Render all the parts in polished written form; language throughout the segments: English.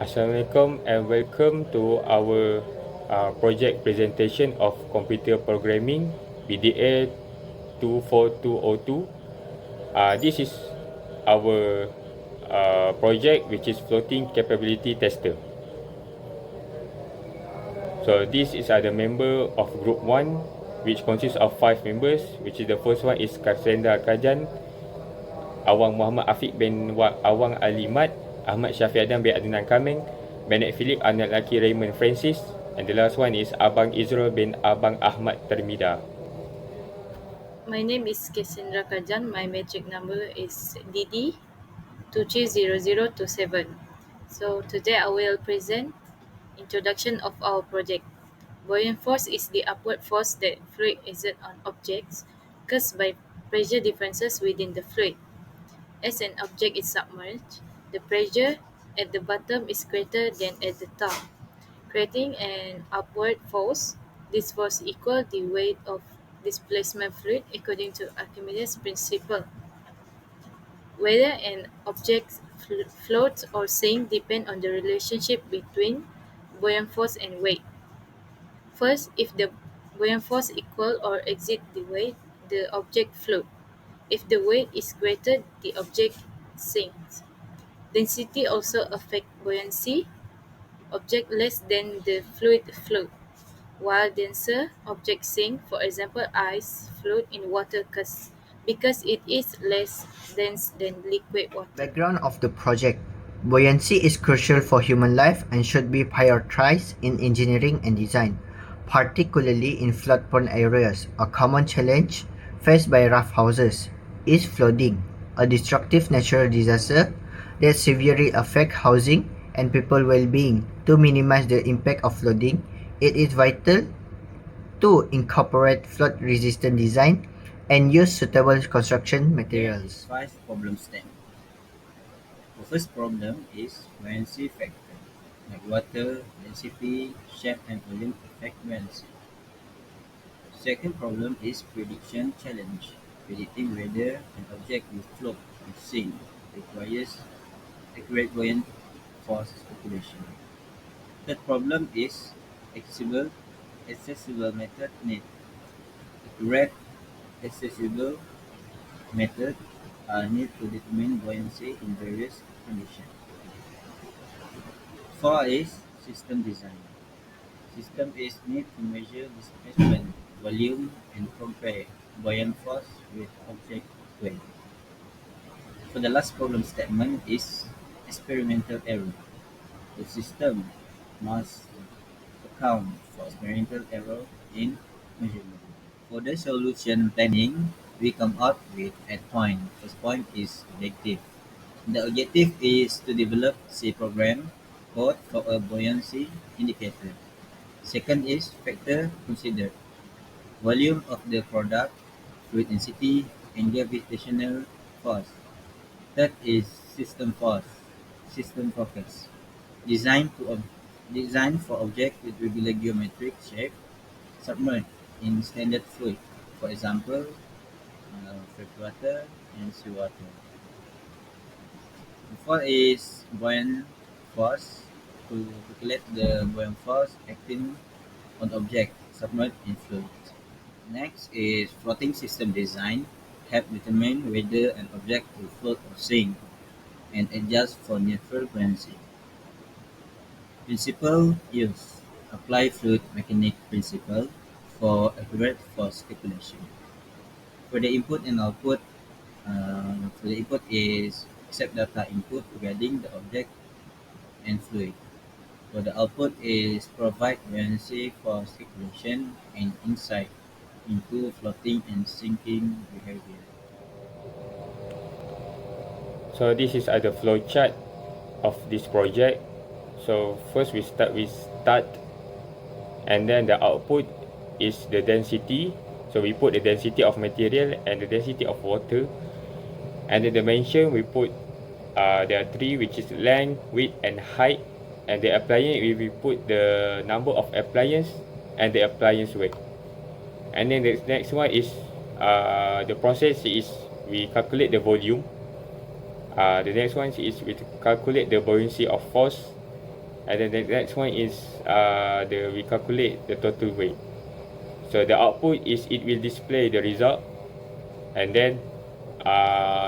Assalamualaikum and welcome to our project presentation of computer programming BDA 24202. This is our project which is floating capability tester. So this is the member of group 1 which consists of 5 members, which is the first one is Karsenda Kajan, Awang Muhammad Afiq bin Awang Alimat, Ahmad Syafiq Adam bin Adnan Kameng, Bennett Philip, anak lelaki Raymond Francis, and the last one is Abang Izrul bin Abang Ahmad Termida. My name is Cassandra Kajan. My metric number is DD 230027. So today I will present introduction of our project. Buoyant force is the upward force that fluid exert on objects caused by pressure differences within the fluid. As an object is submerged, the pressure at the bottom is greater than at the top, creating an upward force. This force equals the weight of displacement fluid according to Archimedes' principle. Whether an object floats or sinks depends on the relationship between buoyant force and weight. First, if the buoyant force equals or exceeds the weight, the object floats. If the weight is greater, the object sinks. Density also affects buoyancy. Object less than the fluid float, while denser objects sink. For example, ice float in water because it is less dense than liquid water. Background of the project. Buoyancy is crucial for human life and should be prioritized in engineering and design, particularly in flood-prone areas. A common challenge faced by rough houses is flooding, a destructive natural disaster that severely affects housing and people well-being. To minimize the impact of flooding, it is vital to incorporate flood-resistant design and use suitable construction materials. There is 5 problem statements. The first problem is buoyancy factor, like water, density, shape and volume affect buoyancy. Second problem is prediction challenge. Predicting whether an object will float or sink requires accurate buoyant force calculation. Third problem is accessible method need. Accurate accessible method are needed to determine buoyancy in various conditions. 4 is system design. System is need to measure displacement, volume, and compare buoyant force with object weight. So the last problem statement is experimental error. The system must account for experimental error in measurement. For the solution planning, we come up with 8 points. First point is objective. The objective is to develop C program code for a buoyancy indicator. Second is factor considered. Volume of the product, fluid density, and gravitational force. Third is system focus. Design for object with regular geometric shape submerged in standard fluid. For example, fresh water and seawater. The fourth is buoyant force. To calculate the buoyant force acting on object submerged in fluid. Next is floating system design. Help determine whether an object will float or sink and adjust for natural buoyancy. Principle use. Apply fluid mechanics principle for accurate force calculation. For the input and output, for the input is accept data input regarding the object and fluid. For the output is provide buoyancy force calculation and insight into floating and sinking behavior. So this is the flow chart of this project. So first we start with start, and then the output is the density. So we put the density of material and the density of water, and the dimension we put there are 3, which is length, width and height, and the appliance we put the number of appliance and the appliance weight. And then the next one is the process is we calculate the volume. The next one is we calculate the buoyancy of force, And then the next one is we calculate the total weight. So the output is it will display the result, and then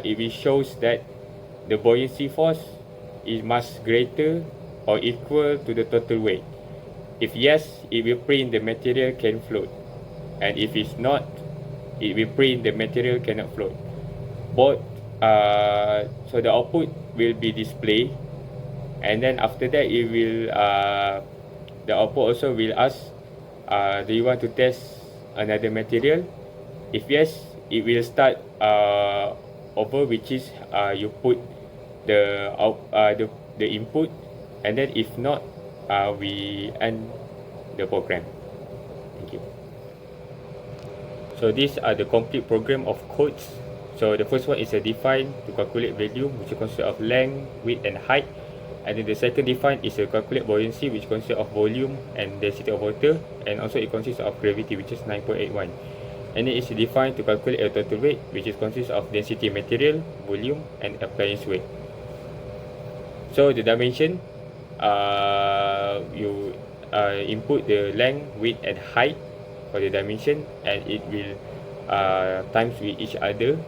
it will shows that the buoyancy force is much greater or equal to the total weight. If yes, it will print the material can float, and if it's not, it will print the material cannot float. Both so the output will be displayed, and then after that it will the output also will ask, do you want to test another material? If yes, it will start over, which is you put the input, and then if not, we end the program. Thank you. So these are the complete program of codes. So the first one is a define to calculate volume, which consists of length, width and height. And then the second define is a calculate buoyancy, which consists of volume and density of water, and also it consists of gravity, which is 9.81. And then it's defined to calculate a total weight, which is consists of density material, volume and appliance weight. So the dimension, you input the length, width and height for the dimension, and it will times with each other.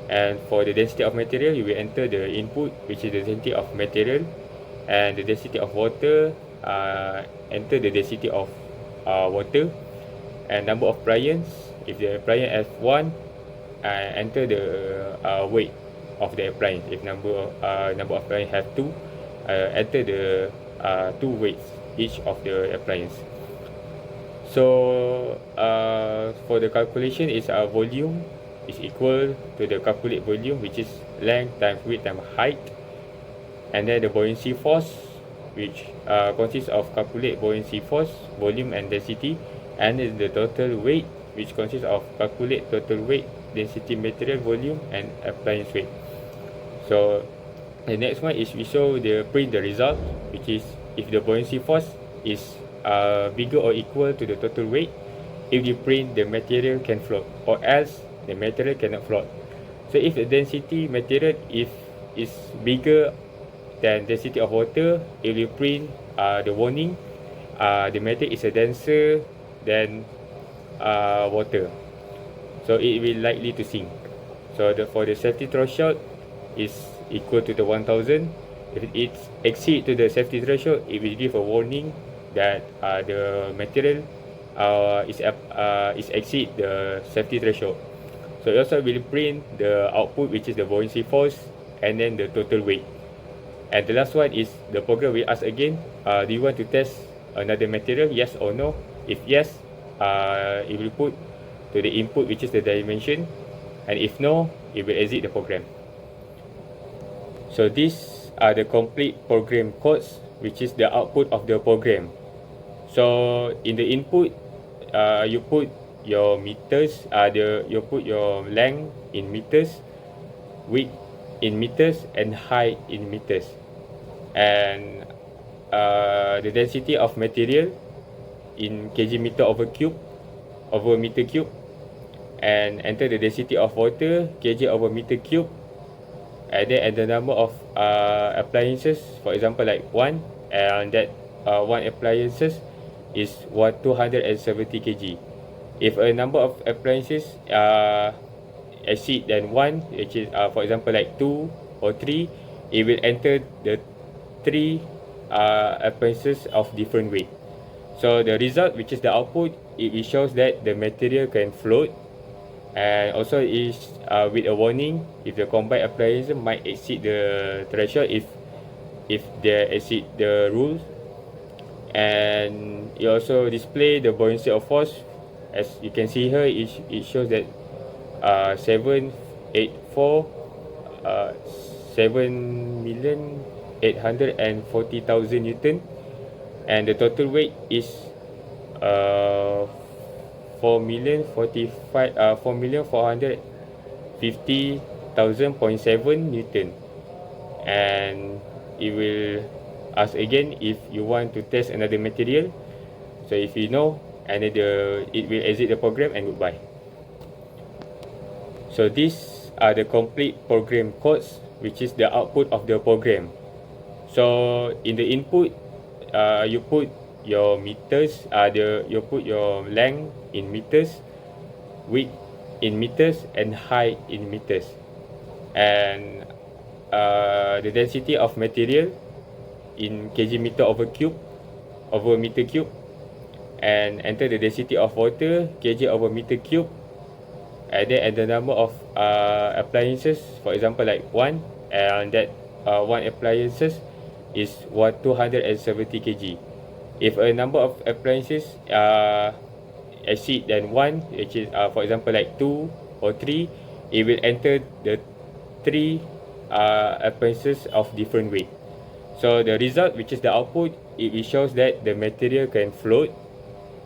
And for the density of material, you will enter the input, which is the density of material, and the density of water, enter the density of water, and number of appliance. If the appliance has 1, enter the weight of the appliance. If number of appliance have 2, enter the 2 weights each of the appliance. So for the calculation is volume is equal to the calculate volume, which is length times width times height, and then the buoyancy force, which consists of calculate buoyancy force, volume and density, and then the total weight, which consists of calculate total weight, density material, volume and appliance weight. So the next one is we show the print the result, which is if the buoyancy force is bigger or equal to the total weight, if you print the material can float, or else the material cannot float. So if the density material if is bigger than density of water, it will print the warning the material is denser than water, so it will likely to sink. So for the safety threshold is equal to the 1000. If it exceed to the safety threshold, it will give a warning that the material is exceed the safety threshold. So it also will print the output, which is the buoyancy force and then the total weight. And the last one is the program will ask again, do you want to test another material, yes or no? If yes, it will put to the input, which is the dimension, and if no, it will exit the program. So these are the complete program codes, which is the output of the program. So in the input, you put your meters, you put your length in meters, width in meters and height in meters, and the density of material in kg meter over meter cube, and enter the density of water kg over meter cube, and then the number of appliances, for example like 1, and that 1 appliances is 270 kg. If a number of appliances exceed than 1, which is for example like 2 or 3, it will enter the 3 appliances of different weight. So the result, which is the output, it shows that the material can float, and also is with a warning if the combined appliance might exceed the threshold if they exceed the rules. And it also display the buoyancy of force. As you can see here, it shows that 7,840,000 Newton, and the total weight is 4,450,000.7 Newton. And it will ask again if you want to test another material. So if you know, and then it will exit the program and goodbye. So these are the complete program codes, which is the output of the program. So in the input, you put your meters, you put your length in meters, width in meters, and height in meters, and the density of material in kg meter over meter cube, and enter the density of water kg over meter cube, and the number of appliances, for example like one, and that one appliances is 270 kg. If a number of appliances exceed than one, which is for example like two or three, it will enter the three appliances of different weight. So the result, which is the output, it shows that the material can float,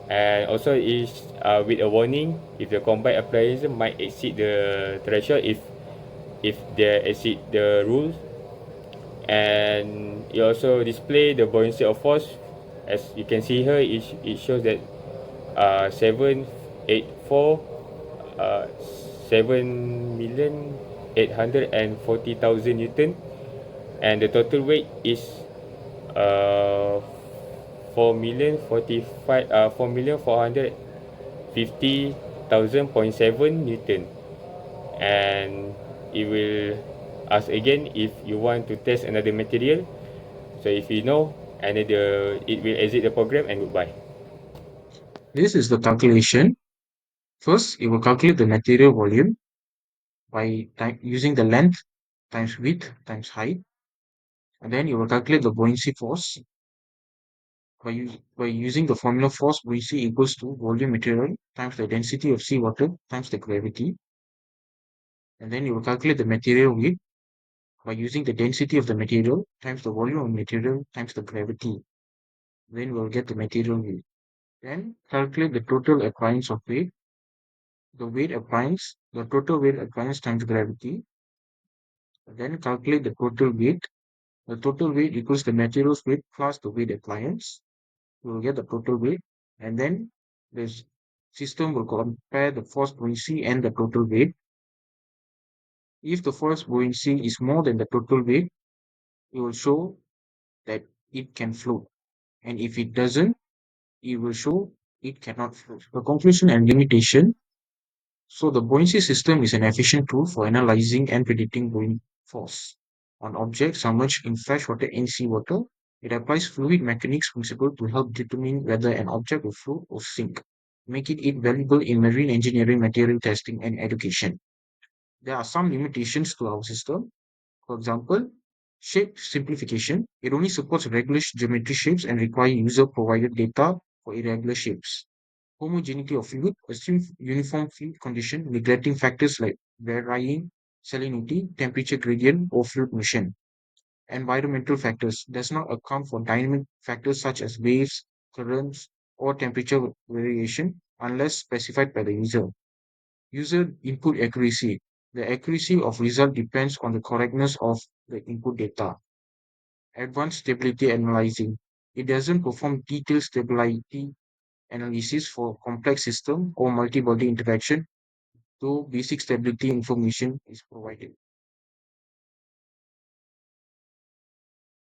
and also is with a warning if the combined appliance might exceed the threshold, if they exceed the rules. And it also display the buoyancy of force. As you can see here, it shows that 784 uh, 7,840,000 Newton, and the total weight is uh, 4,450,000.7 Newton. And it will ask again if you want to test another material. So if you know, and then it will exit the program, and goodbye. This is the calculation. First, it will calculate the material volume by using the length times width times height. And then you will calculate the buoyancy force by using the formula force buoyancy equals to volume material times the density of seawater times the gravity. And then you will calculate the material weight by using the density of the material times the volume of material times the gravity. Then we'll get the material weight. Then calculate the total appliance of weight, the total weight appliance times gravity. Then calculate the total weight. The total weight equals the material's weight plus the weight appliance. We will get the total weight, and then the system will compare the force buoyancy and the total weight. If the force buoyancy is more than the total weight, it will show that it can float, and if it doesn't, it will show it cannot float. The conclusion and limitation. So the buoyancy system is an efficient tool for analyzing and predicting buoyant force on objects submerged in freshwater and seawater. It applies fluid mechanics principle to help determine whether an object will float or sink, making it valuable in marine engineering, material testing, and education. There are some limitations to our system. For example, shape simplification. It only supports regular geometry shapes and requires user-provided data for irregular shapes. Homogeneity of fluid assumes uniform fluid condition, neglecting factors like varying salinity, temperature gradient, or fluid motion. Environmental factors does not account for dynamic factors such as waves, currents, or temperature variation unless specified by the user. User input accuracy. The accuracy of result depends on the correctness of the input data. Advanced stability analyzing. It doesn't perform detailed stability analysis for complex system or multi-body interaction, though basic stability information is provided.